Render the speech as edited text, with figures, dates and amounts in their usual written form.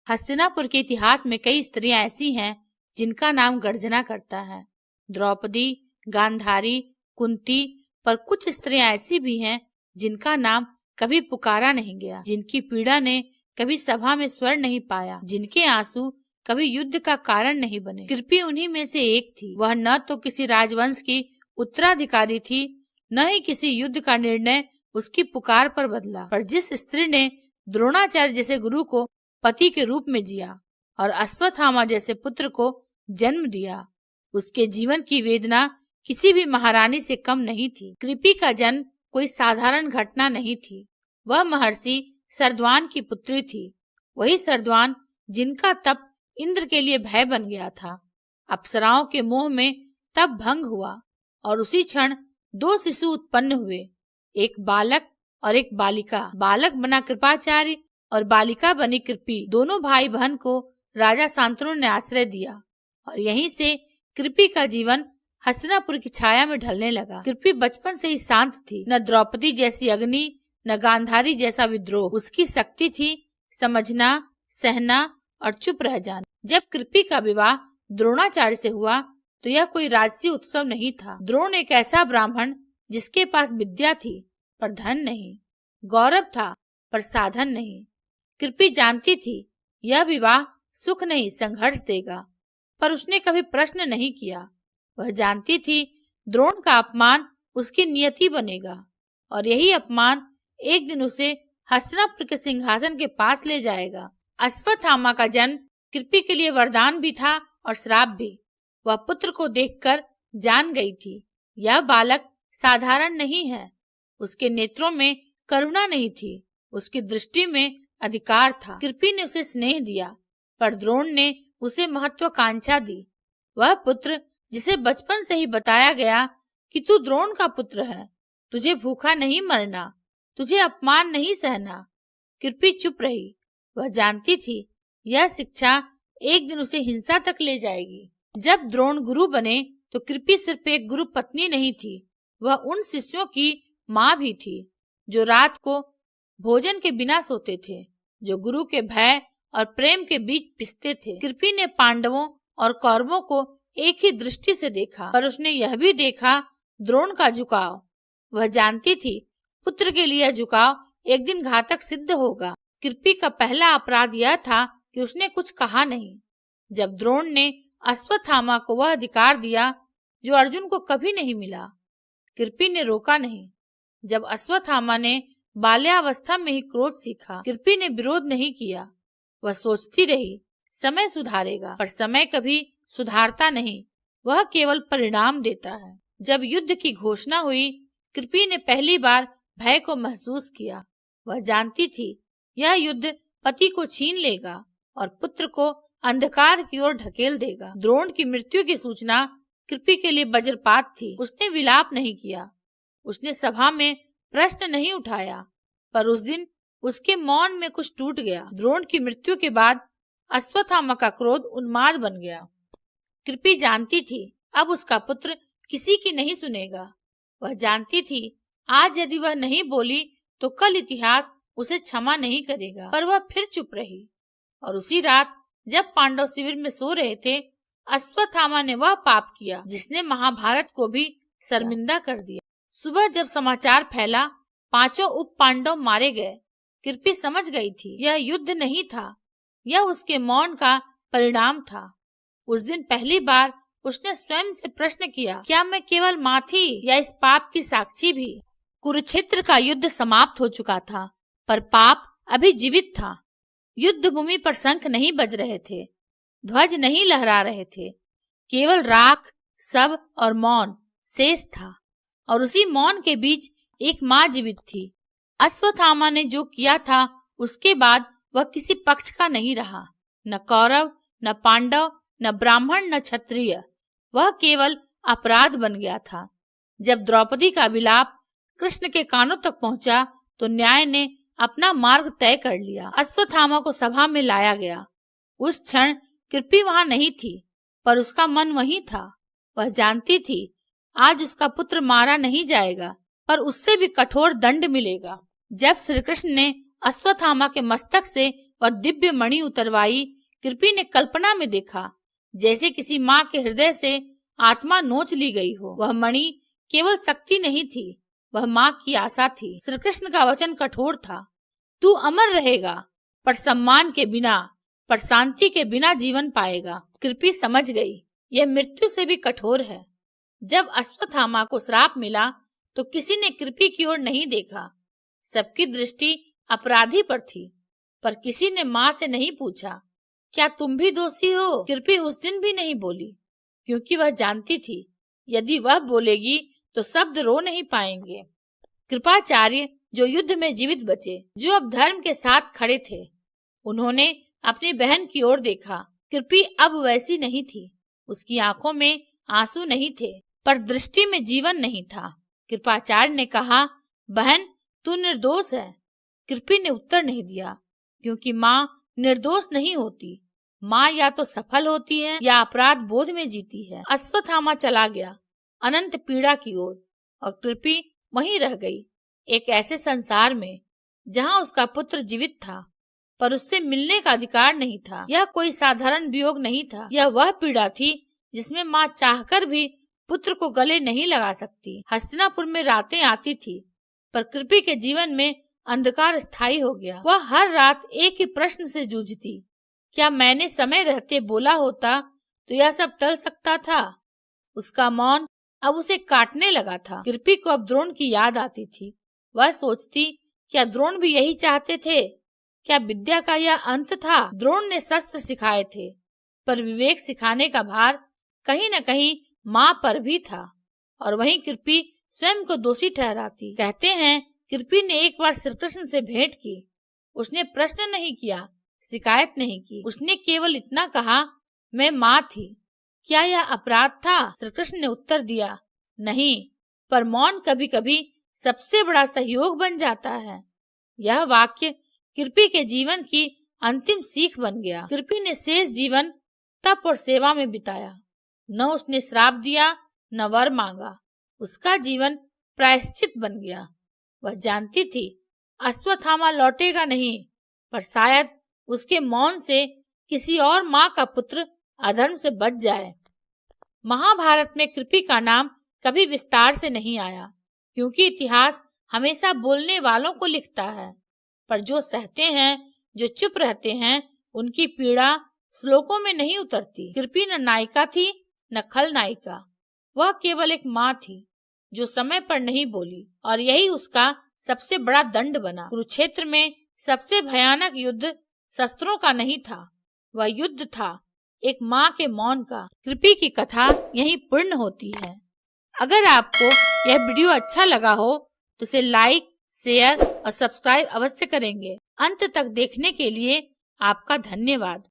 हस्तिनापुर के इतिहास में कई स्त्रियां ऐसी हैं जिनका नाम गर्जना करता है। द्रौपदी, गांधारी, कुंती, पर कुछ स्त्रियां ऐसी भी हैं जिनका नाम कभी पुकारा नहीं गया, जिनकी पीड़ा ने कभी सभा में स्वर नहीं पाया, जिनके आंसू कभी युद्ध का कारण नहीं बने। कृपी उन्हीं में से एक थी। वह न तो किसी राजवंश की उत्तराधिकारी थी, न ही किसी युद्ध का निर्णय उसकी पुकार पर बदला, पर जिस स्त्री ने द्रोणाचार्य जैसे गुरु को पति के रूप में जिया और अश्वत्थामा जैसे पुत्र को जन्म दिया, उसके जीवन की वेदना किसी भी महारानी से कम नहीं थी। कृपी का जन्म कोई साधारण घटना नहीं थी। वह महर्षि सरद्वान की पुत्री थी। वही सरद्वान जिनका तप इंद्र के लिए भय बन गया था। अप्सराओं के मोह में तप भंग हुआ और उसी क्षण 2 शिशु उत्पन्न हुए, एक बालक और एक बालिका। बालक बना कृपाचार्य और बालिका बनी कृपी। दोनों भाई बहन को राजा शांतनु ने आश्रय दिया और यहीं से कृपी का जीवन हस्तिनापुर की छाया में ढलने लगा। कृपी बचपन से ही शांत थी। न द्रौपदी जैसी अग्नि, न गांधारी जैसा विद्रोह। उसकी शक्ति थी समझना, सहना और चुप रह जाना। जब कृपी का विवाह द्रोणाचार्य से हुआ तो यह कोई राजसी उत्सव नहीं था। द्रोण एक ऐसा ब्राह्मण जिसके पास विद्या थी पर धन नहीं, गौरव था पर साधन नहीं। कृपी जानती थी यह विवाह सुख नहीं संघर्ष देगा, पर उसने कभी प्रश्न नहीं किया। वह जानती थी द्रोण का अपमान उसकी नियति बनेगा और यही अपमान एक दिन उसे हस्तिनापुर के सिंहासन के पास ले जाएगा। अश्वत्थामा का जन्म कृपी के लिए वरदान भी था और श्राप भी। वह पुत्र को देखकर जान गई थी यह बालक साधारण नहीं है। उसके नेत्रों में करुणा नहीं थी, उसकी दृष्टि में अधिकार था। कृपी ने उसे स्नेह दिया पर द्रोण ने उसे महत्वाकांक्षा दी। वह पुत्र जिसे बचपन से ही बताया गया कि तू द्रोण का पुत्र है, तुझे भूखा नहीं मरना, तुझे अपमान नहीं सहना। कृपी चुप रही। वह जानती थी यह शिक्षा एक दिन उसे हिंसा तक ले जाएगी। जब द्रोण गुरु बने तो कृपी सिर्फ एक गुरु पत्नी नहीं थी, वह उन शिष्यों की माँ भी थी जो रात को भोजन के बिना सोते थे, जो गुरु के भय और प्रेम के बीच पिसते थे। कृपी ने पांडवों और कौरवों को एक ही दृष्टि से देखा, पर उसने यह भी देखा द्रोण का झुकाव। वह जानती थी पुत्र के लिए झुकाव एक दिन घातक सिद्ध होगा। कृपी का पहला अपराध यह था कि उसने कुछ कहा नहीं। जब द्रोण ने अश्वत्थामा को वह अधिकार दिया जो अर्जुन को कभी नहीं मिला, कृपी ने रोका नहीं। जब अश्वत्थामा ने बाल्यावस्था में ही क्रोध सीखा, कृपी ने विरोध नहीं किया। वह सोचती रही समय सुधारेगा, पर समय कभी सुधारता नहीं, वह केवल परिणाम देता है। जब युद्ध की घोषणा हुई, कृपी ने पहली बार भय को महसूस किया। वह जानती थी यह युद्ध पति को छीन लेगा और पुत्र को अंधकार की ओर ढकेल देगा। द्रोण की मृत्यु की सूचना कृपी के लिए वज्रपात थी। उसने विलाप नहीं किया, उसने सभा में प्रश्न नहीं उठाया, पर उस दिन उसके मौन में कुछ टूट गया। द्रोण की मृत्यु के बाद अश्वत्थामा का क्रोध उन्माद बन गया। कृपी जानती थी अब उसका पुत्र किसी की नहीं सुनेगा। वह जानती थी आज यदि वह नहीं बोली तो कल इतिहास उसे क्षमा नहीं करेगा, पर वह फिर चुप रही। और उसी रात जब पांडव शिविर में सो रहे थे, अश्वत्थामा ने वह पाप किया जिसने महाभारत को भी शर्मिंदा कर दिया। सुबह जब समाचार फैला 5 उप पांडव मारे गए, कृपी समझ गई थी यह युद्ध नहीं था, यह उसके मौन का परिणाम था। उस दिन पहली बार उसने स्वयं से प्रश्न किया, क्या मैं केवल माँ थी या इस पाप की साक्षी भी? कुरुक्षेत्र का युद्ध समाप्त हो चुका था, पर पाप अभी जीवित था। युद्ध भूमि पर शंख नहीं बज रहे थे, ध्वज नहीं लहरा रहे थे, केवल राख, शव और मौन शेष था। और उसी मौन के बीच एक माँ जीवित थी। अश्वत्थामा ने जो किया था उसके बाद वह किसी पक्ष का नहीं रहा, न कौरव, न पांडव, न ब्राह्मण, न क्षत्रिय। वह केवल अपराध बन गया था। जब द्रौपदी का विलाप कृष्ण के कानों तक पहुंचा तो न्याय ने अपना मार्ग तय कर लिया। अश्वत्थामा को सभा में लाया गया। उस क्षण कृपी वहां नहीं थी, पर उसका मन वहीं था। वह जानती थी आज उसका पुत्र मारा नहीं जाएगा, पर उससे भी कठोर दंड मिलेगा। जब श्री कृष्ण ने अश्वत्थामा के मस्तक से वह दिव्य मणि उतरवाई कृपी ने कल्पना में देखा, जैसे किसी माँ के हृदय से आत्मा नोच ली गई हो। वह मणि केवल शक्ति नहीं थी, वह माँ की आशा थी। श्री कृष्ण का वचन कठोर था, तू अमर रहेगा, पर सम्मान के बिना, पर शांति के बिना जीवन पाएगा। कृपी समझ गई, यह मृत्यु से भी कठोर है। जब अश्वत्थामा को श्राप मिला तो किसी ने कृपी की ओर नहीं देखा। सबकी दृष्टि अपराधी पर थी, पर किसी ने माँ से नहीं पूछा, क्या तुम भी दोषी हो? कृपी उस दिन भी नहीं बोली, क्योंकि वह जानती थी यदि वह बोलेगी तो शब्द रो नहीं पाएंगे। कृपाचार्य जो युद्ध में जीवित बचे, जो अब धर्म के साथ खड़े थे, उन्होंने अपनी बहन की ओर देखा। कृपी अब वैसी नहीं थी, उसकी आंखों में आंसू नहीं थे, पर दृष्टि में जीवन नहीं था। कृपाचार्य ने कहा, बहन तू निर्दोष है। कृपी ने उत्तर नहीं दिया, क्योंकि माँ निर्दोष नहीं होती। माँ या तो सफल होती है या अपराध बोध में जीती है। अश्वत्थामा चला गया अनंत पीड़ा की ओर, और कृपी वहीं रह गई, एक ऐसे संसार में जहाँ उसका पुत्र जीवित था, पर उससे मिलने का अधिकार नहीं था। यह कोई साधारण वियोग नहीं था, यह वह पीड़ा थी जिसमें माँ चाहकर भी पुत्र को गले नहीं लगा सकती। हस्तिनापुर में रातें आती थी, पर कृपी के जीवन में अंधकार स्थायी हो गया। वह हर रात एक ही प्रश्न से जूझती, क्या मैंने समय रहते बोला होता तो यह सब टल सकता था? उसका मौन अब उसे काटने लगा था। कृपी को अब द्रोण की याद आती थी। वह सोचती, क्या द्रोण भी यही चाहते थे? क्या विद्या का यह अंत था? द्रोण ने शस्त्र सिखाए थे, पर विवेक सिखाने का भार कहीं न कहीं माँ पर भी था, और वहीं कृपी स्वयं को दोषी ठहराती। कहते हैं कृपी ने एक बार श्री कृष्ण से भेंट की। उसने प्रश्न नहीं किया, शिकायत नहीं की, उसने केवल इतना कहा, मैं माँ थी। क्या यह अपराध था? श्री कृष्ण ने उत्तर दिया, नहीं, पर मौन कभी कभी सबसे बड़ा सहयोग बन जाता है। यह वाक्य कृपी के जीवन की अंतिम सीख बन गया। कृपी ने शेष जीवन तप और सेवा में बिताया। न उसने श्राप दिया, न वर मांगा। उसका जीवन प्रायश्चित बन गया। वह जानती थी अश्वत्थामा लौटेगा नहीं, पर शायद उसके मौन से किसी और माँ का पुत्र अधर्म से बच जाए। महाभारत में कृपी का नाम कभी विस्तार से नहीं आया, क्योंकि इतिहास हमेशा बोलने वालों को लिखता है, पर जो सहते हैं, जो चुप रहते हैं, उनकी पीड़ा श्लोकों में नहीं उतरती। कृपी न नायिका थी न खलनायिका, वह केवल एक माँ थी जो समय पर नहीं बोली, और यही उसका सबसे बड़ा दंड बना। कुरुक्षेत्र में सबसे भयानक युद्ध शस्त्रों का नहीं था, वह युद्ध था एक माँ के मौन का। कृपी की कथा यहीं पूर्ण होती है। अगर आपको यह वीडियो अच्छा लगा हो तो इसे लाइक, शेयर और सब्सक्राइब अवश्य करेंगे। अंत तक देखने के लिए आपका धन्यवाद।